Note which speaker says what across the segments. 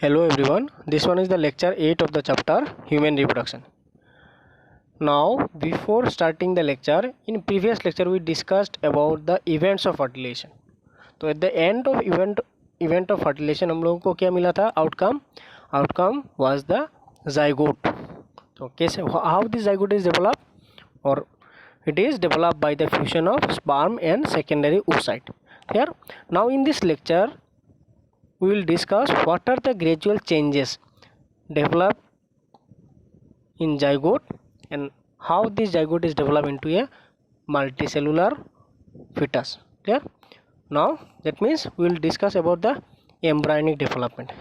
Speaker 1: Hello everyone, this one is the lecture 8 of the chapter Human Reproduction. Now before starting the lecture, in previous lecture we discussed about the events of fertilization. तो at the end of event of fertilization हम लोगों को क्या मिला था outcome was the zygote. तो कैसे how the zygote is developed, or it is developed by the fusion of sperm and secondary oocyte. Clear? Now in this lecture we will discuss what are the gradual changes developed in zygote and how this zygote is developed into a multicellular fetus. Clear? Now that means we will discuss about the embryonic development.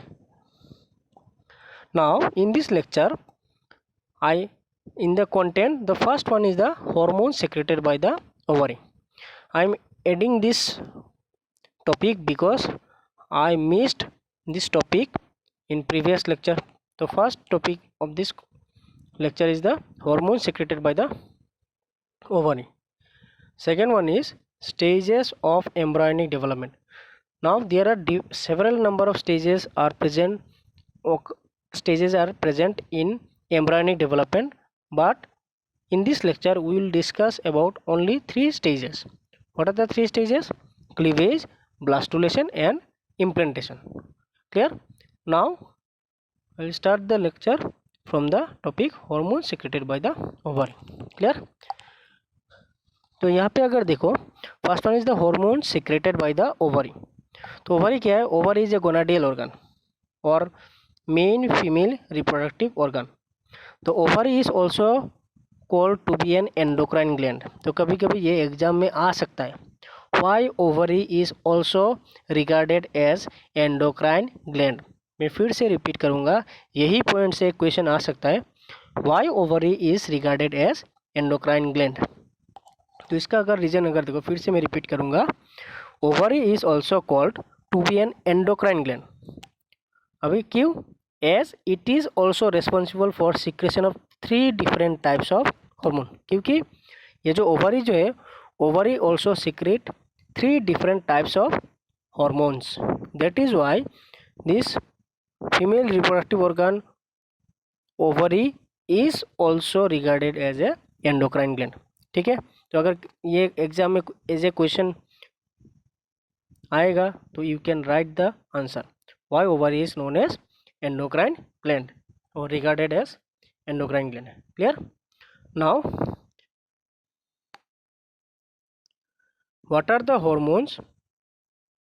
Speaker 1: Now in this lecture in the content, the first one is the hormones secreted by the ovary. I am adding this topic because I missed this topic in previous lecture. The first topic of this lecture is the hormones secreted by the ovary. Second one is stages of embryonic development. Now there are several number of stages are present in embryonic development, but in this lecture we will discuss about only 3 stages. What are the 3 stages? Cleavage, blastulation and implantation. Clear? Now I will start the lecture from the topic hormones secreted by the ovary. Clear? तो यहाँ पे अगर देखो first one is the hormones secreted by the ovary. तो ovary क्या है? Ovary is a gonadial organ और main female reproductive organ. तो ovary is also called to be an endocrine gland. तो कभी कभी ये एग्जाम में आ सकता है. Why ovary is also regarded as endocrine gland? मैं फिर से रिपीट करूँगा, यही पॉइंट से क्वेश्चन आ सकता है. Why ovary is regarded as endocrine gland? तो इसका अगर रीजन अगर देखो, फिर से मैं रिपीट करूँगा, ovary is also called to be an endocrine gland. अभी क्यों? As it is also responsible for secretion of 3 different types of hormone. क्योंकि ये जो ओवरी जो है, ovary also secrete 3 different types of hormones. That is why this female reproductive organ ovary is also regarded as a endocrine gland. ठीक है? तो अगर ये एग्जाम में एज ए क्वेश्चन आएगा तो you can write the answer. Why ovary is known as endocrine gland or regarded as endocrine gland. Clear? Now what are the hormones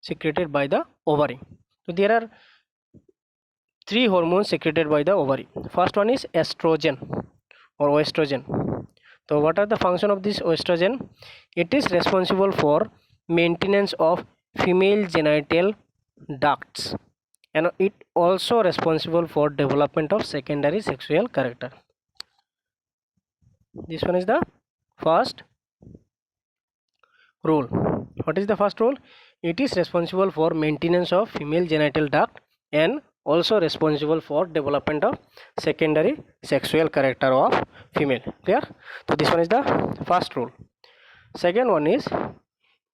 Speaker 1: secreted by the ovary? So there are 3 hormones secreted by the ovary. First one is estrogen or estrogen. So what are the function of this estrogen? It is responsible for maintenance of female genital ducts and it also responsible for development of secondary sexual character. This one is the first role. What is the first role? It is responsible for maintenance of female genital duct and also responsible for development of secondary sexual character of female. Clear? So this one is the first role. Second one is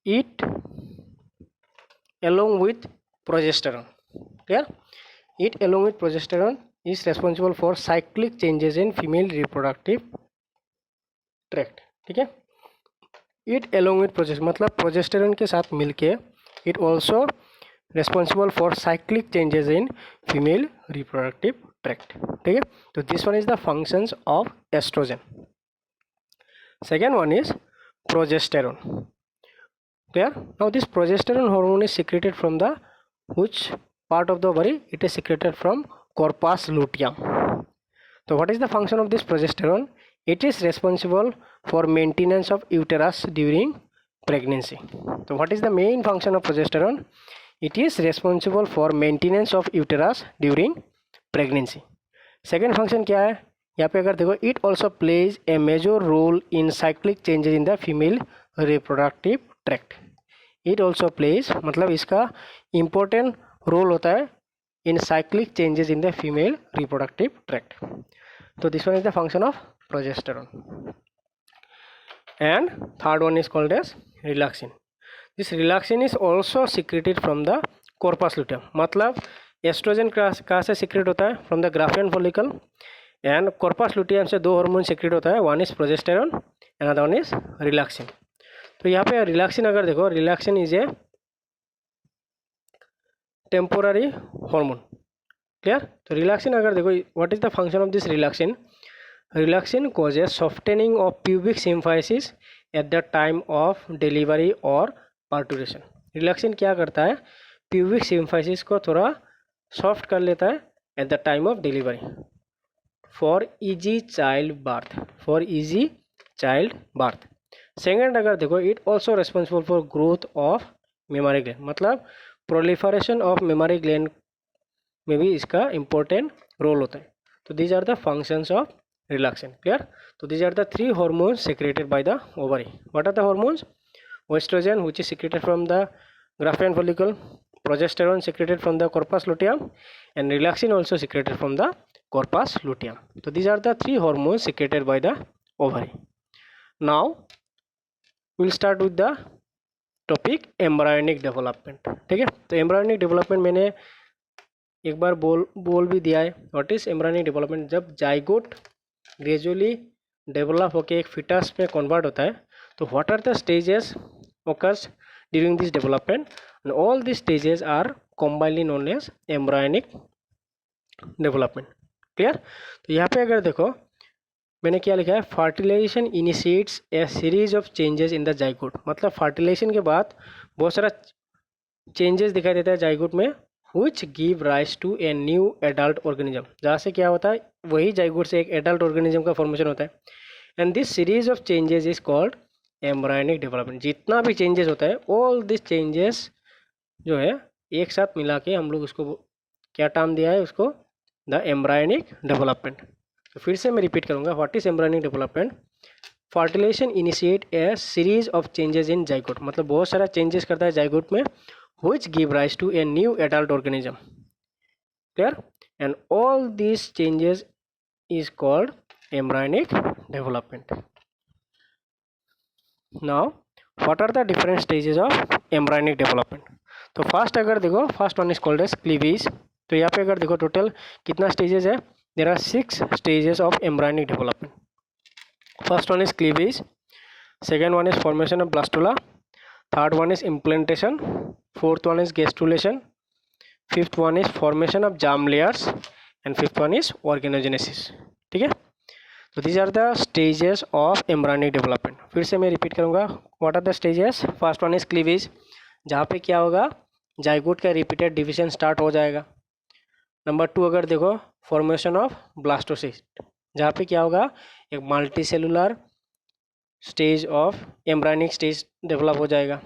Speaker 1: it along with progesterone. Clear? It along with progesterone is responsible for cyclic changes in female reproductive tract. ठीक है? It along with progesterone मतलब progesterone के साथ मिलके it also responsible for cyclic changes in female reproductive tract. ठीक है? तो this one is the functions of estrogen. Second one is progesterone. Clear? Now this progesterone hormone is secreted from the which part of the ovary? It is secreted from corpus luteum. So what is the function of this progesterone? It is responsible for maintenance of uterus during pregnancy. So what is the main function of progesterone? It is responsible for maintenance of uterus during pregnancy. Second function क्या है? यहाँ पे अगर देखो, it also plays a major role in cyclic changes in the female reproductive tract. It also plays मतलब इसका important role होता है in cyclic changes in the female reproductive tract. So this one is the function of progesterone. And third one is called as relaxin. This relaxin is also secreted from the corpus luteum. मतलब oestrogen कहाँ से secret होता है? From the Graafian follicle. And corpus luteum से दो hormone secrete होता है, one is progesterone and other one is relaxin. तो यहाँ पे रिलैक्सिन अगर देखो, relaxin is a temporary hormone. Clear? तो रिलैक्सिन अगर देखो, what is the function of this relaxin? Relaxin causes softening of pubic symphysis eight the time of delivery और parturition. Relaxin क्या करता है? प्यूबिक सिम्फाइसिस को थोड़ा सॉफ्ट कर लेता है at the time of delivery for easy child birth, for easy child birth. Second अगर देखो, it also responsible for growth of mammary gland, मतलब प्रोलिफरेशन ऑफ मेमोरी ग्लैंड में भी इसका इंपॉर्टेंट रोल होता है। तो these are the functions of relaxin. Clear? तो these are the three hormones secreted by the ovary. What are the hormones? Estrogen, which is secreted from the Graafian follicle, progesterone secreted from the corpus luteum, and relaxin also secreted from the corpus luteum. So these are the three hormones secreted by the ovary. Now we'll start with the topic embryonic development. ठीक है? तो embryonic development मैंने एक बार बोल भी दिया है। What is embryonic development? जब जाइगोट ग्रेजुअली डेवलप होकर एक फिटस में कन्वर्ट होता है, तो what are the stages occurs during this development, and all these stages are combinedly known as embryonic development. Clear? तो यहाँ पे अगर देखो मैंने क्या लिखा है, fertilisation initiates a series of changes in the zygote. मतलब फर्टिलाइजेशन के बाद बहुत सारा चेंजेस दिखाई देता है जाइगोट में, which give rise to a new adult organism। जहाँ से क्या होता है, वही जाइगोट से एक एडल्ट ऑर्गेनिज्म का फॉर्मेशन होता है। And this series of changes is called embryonic development. जितना भी चेंजेस होता है, ऑल दिस चेंजेस जो है एक साथ मिला के हम लोग उसको क्या टर्म दिया है, उसको द एम्ब्रायनिक डेवलपमेंट। तो फिर से मैं रिपीट करूँगा, what is embryonic development? Fertilisation initiate a series of changes in zygote, मतलब बहुत सारा चेंजेस करता है जाइगोट में, which give rise to a new adult organism. Clear? And all these changes is called embryonic development. Now what are the different stages of embryonic development? तो first अगर देखो, first one is called as cleavage. तो यहाँ पे अगर देखो total कितना stages है, there are 6 stages of embryonic development. First one is cleavage, second one is formation of blastula, third one is implantation, fourth one is gastrulation, fifth one is formation of germ layers, and fifth one is organogenesis. ठीक है? तो these are the stages of embryonic development. फिर से मैं repeat करूँगा, what are the stages? First one is cleavage, जहाँ पे क्या होगा, जाइगोट का रिपीटेड डिविजन स्टार्ट हो जाएगा। नंबर 2 अगर देखो, फॉर्मेशन ऑफ ब्लास्टोसिस्ट, जहाँ पे क्या होगा, एक multi cellular stage of embryonic stage develop हो जाएगा।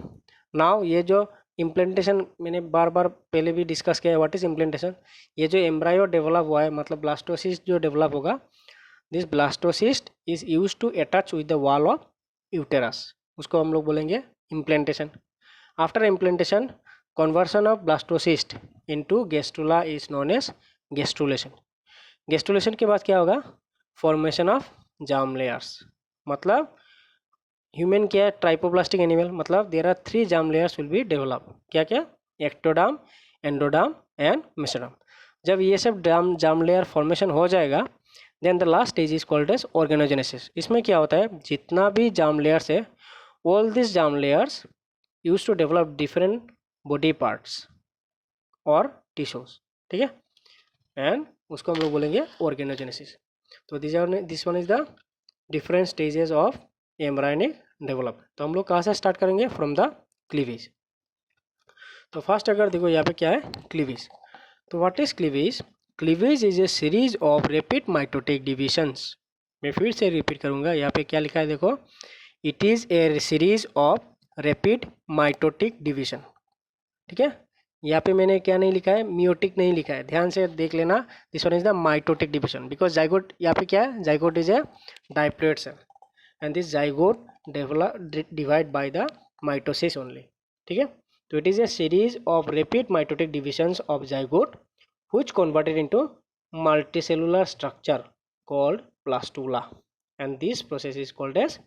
Speaker 1: नाउ ये जो इम्प्लांटेशन मैंने बार बार पहले भी डिस्कस किया है, व्हाट इज इम्प्लांटेशन? ये जो एम्ब्रायो डेवलप हुआ है, मतलब ब्लास्टोसिस्ट जो डेवलप होगा, this blastocyst is use to attach with the wall of uterus, उसको हम लोग बोलेंगे implantation. After implantation, conversion of blastocyst into gastrula is known as gastrulation. Gastrulation के बाद क्या होगा, फॉर्मेशन ऑफ जार्म लेयर्स। मतलब ह्यूमन क्या है, ट्राइपोप्लास्टिक एनिमल, मतलब there are 3 germ layers will be develop. क्या क्या? Ectoderm, endoderm and mesoderm. जब ये सब जार्म लेयर फॉर्मेशन हो जाएगा, then the last stage is called as organogenesis. इसमें क्या होता है, जितना भी जार्म लेयर्स है, all this germ layers use to develop different body parts और टिश्यूज। ठीक है? एंड उसको हम लोग बोलेंगे ऑर्गेनोजेनेसिस। तो this one is the different stages of embryonic development. तो हम लोग कहाँ से स्टार्ट करेंगे, फ्रॉम द क्लीवेज। तो फर्स्ट अगर देखो यहाँ पे क्या है, क्लीवेज। तो what is cleavage? Cleavage is a series of rapid mitotic divisions. मैं फिर से रिपीट करूँगा, यहाँ पे क्या लिखा है देखो, it is a series of rapid mitotic division. ठीक है? यहाँ पे मैंने क्या नहीं लिखा है, मियोटिक नहीं लिखा है, ध्यान से देख लेना। This one is the mitotic division, because zygote यहाँ पे क्या है, zygote is a diploid cell and this zygote divide by the mitosis only. ठीक है? तो it is a series of rapid mitotic divisions of zygote which converted into multicellular structure called blastula, and this process is called as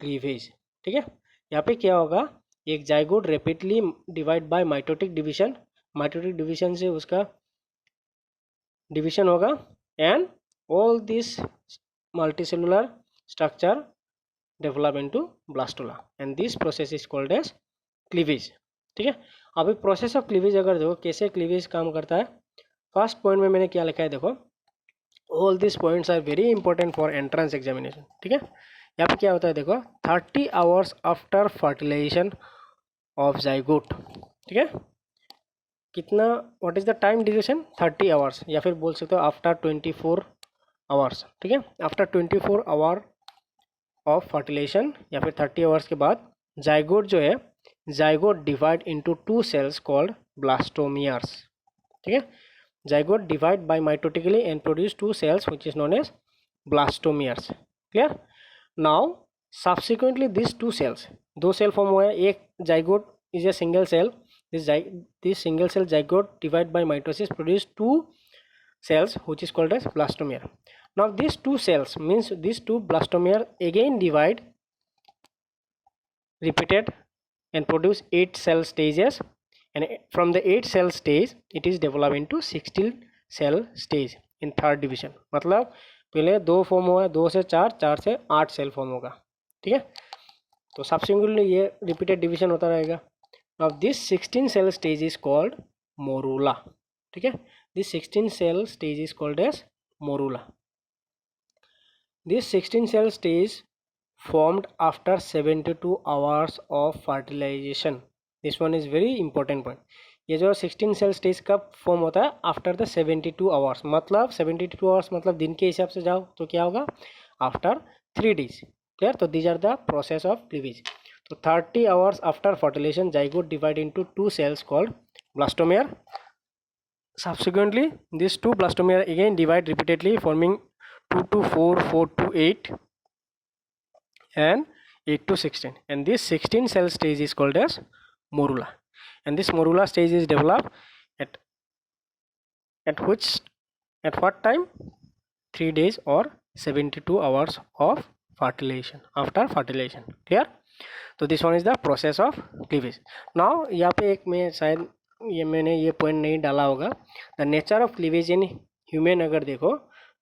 Speaker 1: cleavage. ठीक है? यहाँ पे क्या होगा, एक zygote rapidly divide by mitotic division, mitotic division से उसका division होगा and all this multicellular structure develop into blastula and this process is called as cleavage. ठीक है, अभी प्रोसेस ऑफ क्लीवेज अगर देखो कैसे क्लीवेज काम करता है, फर्स्ट पॉइंट में मैंने क्या लिखा है देखो, all this points are very important for entrance examination. ठीक है, यहाँ पे क्या होता है देखो, 30 hours after fertilisation of zygote. ठीक है, कितना, what is the time duration, 30 hours, या फिर बोल सकते हो आफ्टर 24 आवर्स। ठीक है, आफ्टर 24 आवर ऑफ फर्टिलाइजेशन या फिर 30 आवर्स के बाद जाइगोट जो है, zygote divide into 2 cells called blastomeres. ठीक है, zygote divide by mitotically and produce 2 cells which is known as blastomeres। clear? now subsequently these 2 cells, 2 cell form हुआ है, एक zygote is a single cell, this single cell zygote divide by mitosis produce 2 cells which is called as blastomere। now these 2 cells means these 2 blastomere again divide repeated and produce 8 cell stages, and from the 8 cell stage it is developed into 16 cell stage in third division। मतलब पहले 2 form हुआ है, 2 से 4, 4 से 8 cell form होगा। ठीक है, तो सबसिक्वेंटली ये रिपीटेड डिवीजन होता रहेगा। अब this 16 cell stage is called morula। ठीक है, this 16 cell stage is called as morula। this 16 cell stage formed after 72 hours of fertilization। this one is very important point। ये जो 16 सेल स्टेज कब form होता है, आफ्टर द 72 आवर्स, मतलब 72 hours मतलब दिन के हिसाब से जाओ तो क्या होगा, आफ्टर 3 days। क्लियर? तो these are the process of cleavage. तो 30 hours after fertilisation zygote divide into 2 cells called blastomere। subsequently these 2 blastomere again divide repeatedly forming 2 to 4, 4 to 8 and 8 to 16, and this 16 cell stage is called as morula। and this morula stage is developed at what time, 3 days or 72 hours of fertilization, after fertilization। clear? तो this one is the process of cleavage. Now यहाँ पे एक मैं शायद मैंने ये point नहीं डाला होगा, the nature of cleavage in human अगर देखो,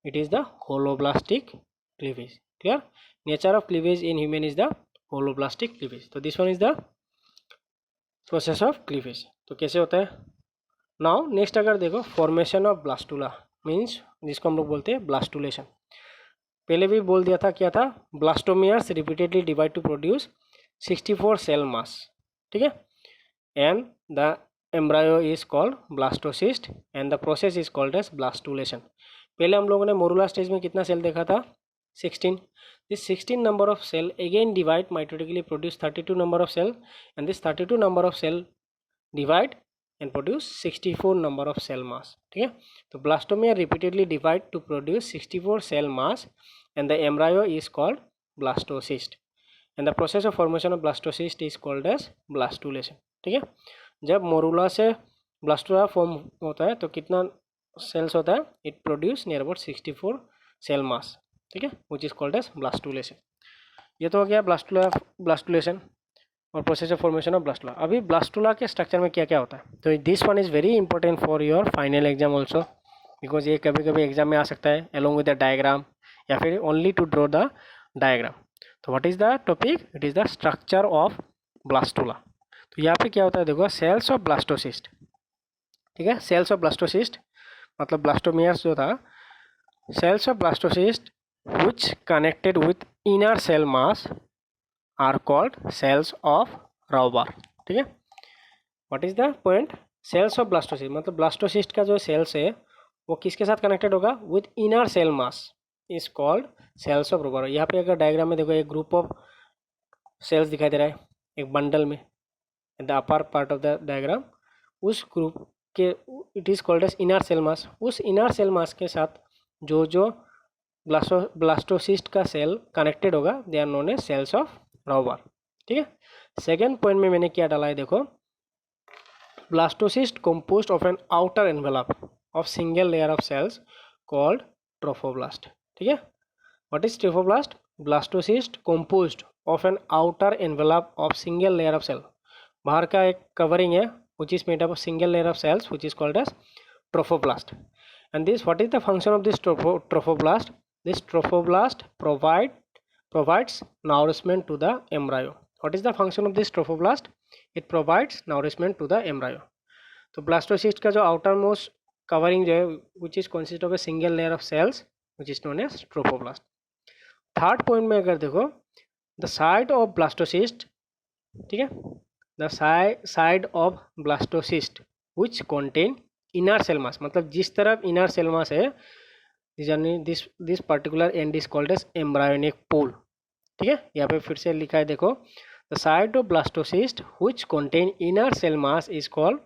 Speaker 1: it is the holoblastic cleavage. Clear? Nature of cleavage in human is the holoblastic cleavage. तो this one is the process of cleavage. तो कैसे होता है, नाउ नेक्स्ट अगर देखो, फॉर्मेशन ऑफ ब्लास्टुला मीन्स जिसको हम लोग बोलते हैं ब्लास्टुलेशन। पहले भी बोल दिया था, क्या था, blastomeres repeatedly divide to produce 64 cell mass। ठीक है, and the embryo is called blastocyst and the process is called as blastulation. पहले हम लोगों ने मोरुला स्टेज में कितना सेल देखा था, 16। This 16 number of cell again divide mitotically produce 32 number of cell, and this 32 number of cell divide and produce 64 number of cell mass। ठीक है, तो blastomere repeatedly divide to produce 64 cell mass and the embryo is called blastocyst and the process of formation of blastocyst is called as blastulation। ठीक है, जब morula से blastula form होता है तो कितना सेल्स होता है, it produce near about 64 cell mass। ठीक है, which is called as blastulation. ये तो हो गया ब्लास्टुलेशन और process of formation of blastula. अभी ब्लास्टुला के स्ट्रक्चर में क्या क्या होता है, तो this one is very important for your final exam also, because ये कभी कभी एग्जाम में आ सकता है अलॉन्ग विद द डायग्राम या फिर only to draw the diagram. तो what is the topic, it is the structure of blastula. तो यहाँ पे क्या होता है देखो, सेल्स ऑफ ब्लास्टोसिस्ट। ठीक है, सेल्स ऑफ ब्लास्टोसिस्ट मतलब ब्लास्टोमियर्स जो था, cells of blastocyst which connected with inner cell mass are called cells of Rauber. ठीक है, what is the point, cells of blastocyst मतलब ब्लास्टोसिस्ट का जो सेल्स है वो किसके साथ कनेक्टेड होगा, with inner cell mass is called cells of Rauber. यहाँ पे अगर डायग्राम में देखो, एक ग्रुप ऑफ सेल्स दिखाई दे रहा है एक बंडल में, the upper part of the diagram, उस ग्रुप के it is called as inner cell mass. उस इनर सेल मास के साथ जो जो ब्लास्टोसिस्ट का सेल कनेक्टेड होगा, they are known as cells of Rauber. ठीक है, सेकेंड पॉइंट में मैंने क्या डाला है देखो, blastocyst composed of an outer envelope of single layer of cells called trophoblast। ठीक है, what is trophoblast, blastocyst composed of an outer envelope of single layer of cell, बाहर का एक कवरिंग है which is made up of single layer of cells which is called as trophoblast, And this, what is the function of this trophoblast? This trophoblast provides nourishment to the embryo. What is the function of this trophoblast? It provides nourishment to the embryo. तो blastocyst का जो outermost covering जो है which is consist of a single layer of cells which is known as trophoblast. Third point में अगर देखो the side of blastocyst, ठीक है, the side of blastocyst which contain inner cell mass, मतलब जिस तरफ inner cell mass है, this particular end is called as embryonic pool. ठीक है, यहाँ पे फिर से लिखा है देखो, the side of blastocyst which contain inner cell mass is called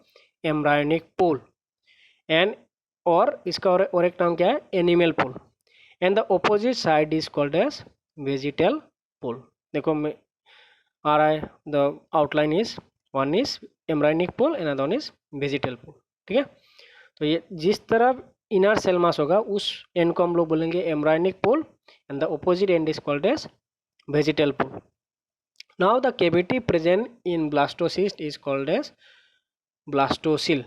Speaker 1: embryonic pool, and और इसका और एक नाम क्या है, animal pool, and the opposite side is called as vegetal pool. देखो मैं आ रहा है, the outline is one is embryonic pool and another one is vegetal pool. ठीक है, तो ये जिस तरफ इनर सेल मास होगा उस एंड को हम लोग बोलेंगे embryonic pole and the opposite end is called as vegetal pole. Now the cavity present in blastocyst is called as blastocoel.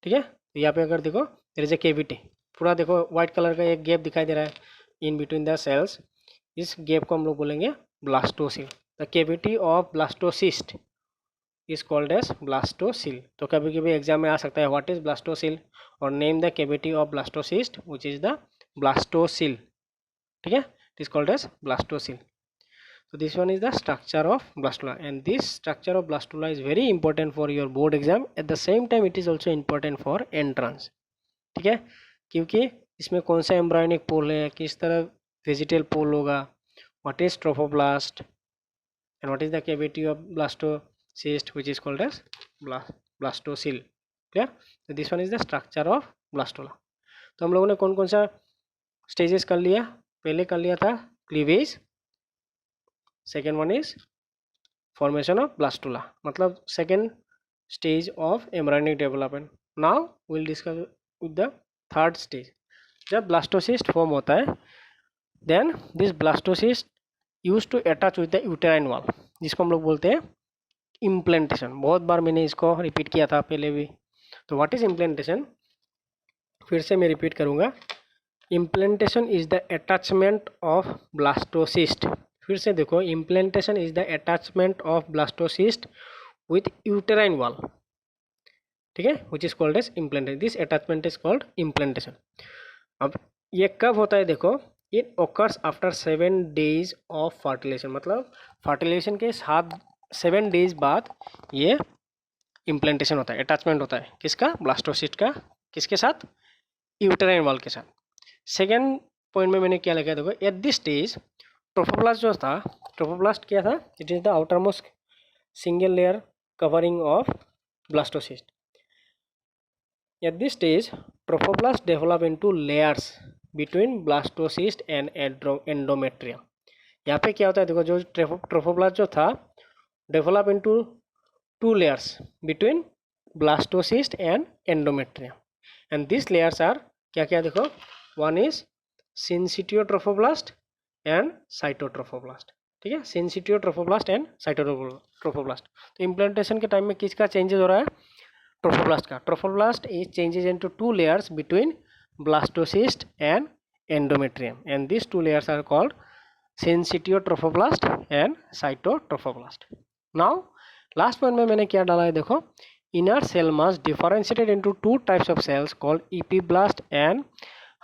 Speaker 1: ठीक है, तो यहाँ पे अगर देखो देयर इज ए कैविटी, पूरा देखो व्हाइट कलर का एक गैप दिखाई दे रहा है इन बिटवीन द सेल्स, इस गैप को हम लोग बोलेंगे blastocoel. The cavity of blastocyst is called as blastocoel. तो कभी कभी एग्जाम में आ सकता है व्हाट इज ब्लास्टोसिल और name the cavity of blastocyst which is the blastocoel. ठीक है, it is called as blastocoel. So this one is the structure of blastula, and this structure of blastula is very important for your board exam. At the same time it is also important for entrance. ठीक है, क्योंकि इसमें कौन सा embryonic पोल है, किस तरह vegetal पोल होगा, what is trophoblast and what is the cavity of blastocyst which is called as blastocyst. Clear? So this one is the structure of blastula. तो हम लोगों ने कौन कौन सा स्टेजेस कर लिया, पहले कर लिया था cleavage, second one is formation of blastula, मतलब second stage of embryonic development. Now will discuss with the third stage. जब ब्लास्टोसिस्ट फॉर्म होता है then this blastocyst use to attach with the uterine wall, जिसको हम लोग बोलते हैं implantation. बहुत बार मैंने इसको रिपीट किया था पहले भी. तो व्हाट इज इम्प्लांटेशन, फिर से मैं रिपीट करूँगा. Implantation is the attachment of blastocyst. फिर से देखो, implantation is the attachment of blastocyst with uterine wall. ठीक है, which is called as implantation. This attachment is called implantation. अब ये कब होता है देखो, it occurs after 7 days of fertilisation, मतलब फर्टिलाइजेशन के 7 days बाद ये इम्प्लांटेशन होता है, अटैचमेंट होता है. किसका, ब्लास्टोसिस्ट का, किसके साथ, यूटेराइन वॉल के साथ. सेकेंड पॉइंट में मैंने क्या लिखा देखो, एट दिस स्टेज ट्रोफोब्लास्ट जो था, ट्रोफोब्लास्ट क्या था, it is the outer most single layer covering of blastocyst. At this stage trophoblast develop into layers between blastocyst and endometrium. यहाँ पे क्या होता है देखो, जो ट्रोफोब्लास्ट जो था develop into 2 layers between blastocyst and endometrium, and this layers are क्या क्या देखो, one is syncytiotrophoblast and cytotrophoblast. ठीक है, सिंसिटियोट्रोफोब्लास्ट एंड साइटोट्रोफोब्लास्ट. तो इम्प्लांटेशन के टाइम में किसका चेंजेस हो रहा है, ट्रोफोब्लास्ट का. Trophoblast is changes into 2 layers between blastocyst and endometrium, and this 2 layers are called syncytiotrophoblast and cytotrophoblast. Now last point में मैंने क्या डाला है देखो, inner cell mass differentiated into 2 types of cells called epiblast and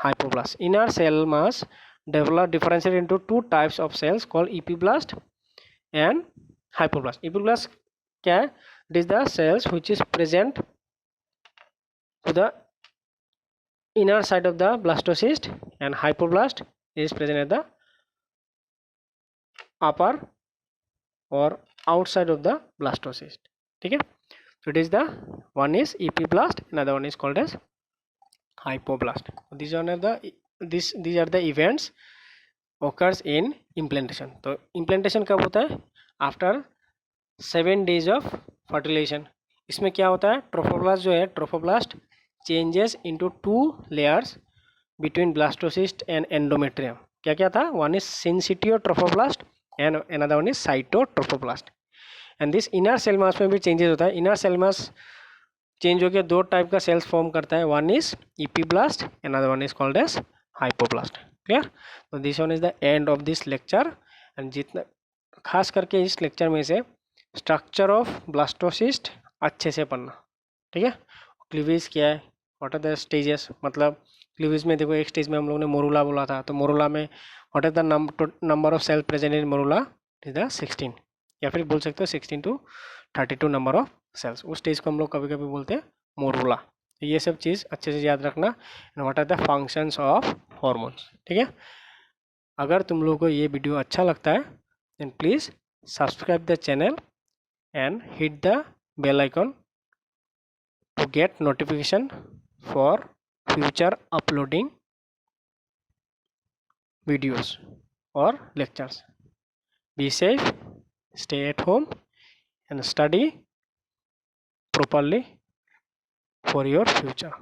Speaker 1: hypoblast. Inner cell mass differentiated into 2 types of cells called epiblast and hypoblast. Epiblast क्या है, it is the cells which is present to the inner side of the blastocyst, and hypoblast is present at the upper or outside of the blastocyst. ठीक है, so it is the one is epiblast, another one is called as hypoblast. These are the events occurs in implantation. तो implantation कब होता है, after 7 days of fertilisation. इसमें क्या होता है, ट्रोफोब्लास्ट जो है, trophoblast changes into 2 layers between blastocyst and endometrium. क्या क्या था, one is syncytiotrophoblast and another one is cytotrophoblast. And this inner cell mass में भी चेंजेस होता है. इनर सेल मास चेंज हो गया, दो टाइप का सेल्स फॉर्म करता है, one is epiblast and other one is called as hypoblast. Clear? तो this one is the end of this lecture. And जितना खास करके इस लेक्चर में से स्ट्रक्चर ऑफ ब्लास्टोसिस्ट अच्छे से पढ़ना, ठीक है। क्लीवेज क्या है, व्हाट आर द स्टेजेस, मतलब क्लीवेज में देखो एक स्टेज में हम लोगों ने मोरूला बोला था, तो मोरूला में what is the number of cell present in morula, is the 16, या फिर बोल सकते हो 16 to 32 नंबर ऑफ सेल्स। उस स्टेज को हम लोग कभी कभी बोलते हैं मोरूला। तो ये सब चीज़ अच्छे से याद रखना। And what are the functions of hormones, ठीक है। अगर तुम लोगों को ये वीडियो अच्छा लगता है then please subscribe the channel and hit the bell icon to get notification for future uploading videos or lectures. Be safe, stay at home and study properly for your future.